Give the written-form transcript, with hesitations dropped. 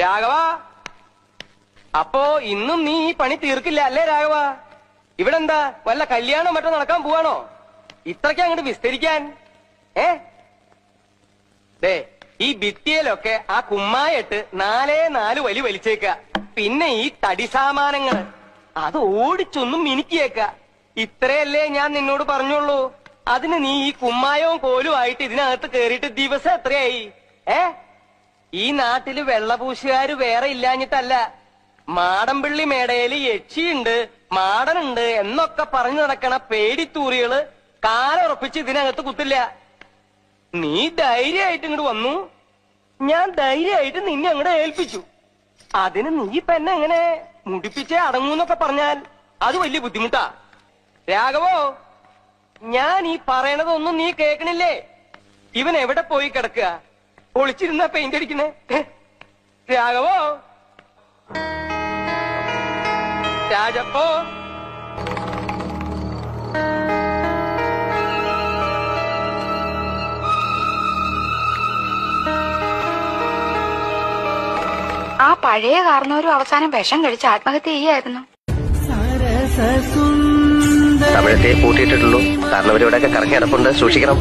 രാഘവ, അപ്പോ ഇന്നും നീ ഈ പണി തീർക്കില്ല അല്ലേ രാഘവ? ഇവിടെ എന്താ വല്ല കല്യാണം മറ്റോ നടക്കാൻ പോവാണോ ഇത്രയ്ക്ക് അങ്ങോട്ട് വിസ്തരിക്കാൻ? ദേ ഈ ഭിത്തിയിലൊക്കെ ആ കുമ്മായിട്ട് 4 വലി വലിച്ചേക്ക. പിന്നെ ഈ തടി സാമാനങ്ങള് അത് ഓടിച്ചൊന്നും മിനുക്കിയേക്ക. ഇത്രയല്ലേ ഞാൻ നിന്നോട് പറഞ്ഞോളൂ. അതിന് നീ ഈ കുമ്മായവും കോലും ആയിട്ട് ഇതിനകത്ത് കേറിയിട്ട് ദിവസം എത്രയായി? ഈ നാട്ടില് വെള്ളപൂശുകാര് വേറെ ഇല്ലാഞ്ഞിട്ടല്ല. മാടമ്പിള്ളി മേടയില് യക്ഷിയുണ്ട്, മാടനുണ്ട് എന്നൊക്കെ പറഞ്ഞു നടക്കണ പേടിത്തൂറികള് കാലുറപ്പിച്ച് ഇതിനകത്ത് കുത്തില്ല. നീ ധൈര്യമായിട്ട് ഇങ്ങോട്ട് വന്നു, ഞാൻ ധൈര്യമായിട്ട് നിന്നെ അങ്ങോട്ട് ഏൽപ്പിച്ചു. അതിന് നീ ഇപ്പൊ എന്നെ എങ്ങനെ മുടിപ്പിച്ചേ അടങ്ങൂന്നൊക്കെ പറഞ്ഞാൽ അത് വലിയ ബുദ്ധിമുട്ടാ. രാഘവോ, ഞാൻ ഈ പറയണതൊന്നും നീ കേൾക്കണില്ലേ? ഇവൻ എവിടെ പോയി കിടക്കുക? ഒളിച്ചിരുന്ന പെയിന്റ് അടിക്കുന്നേ. രാഘവോ, രാജപ്പോ, ആ പഴയ കാരണവരും അവസാനം വിഷം കഴിച്ച് ആത്മഹത്യ ചെയ്യായിരുന്നു. തമിഴത്തെ പൂട്ടിയിട്ടുള്ളൂ. കാരണവരിവിടെയൊക്കെ കറങ്ങി കിടപ്പുണ്ട്, സൂക്ഷിക്കണം.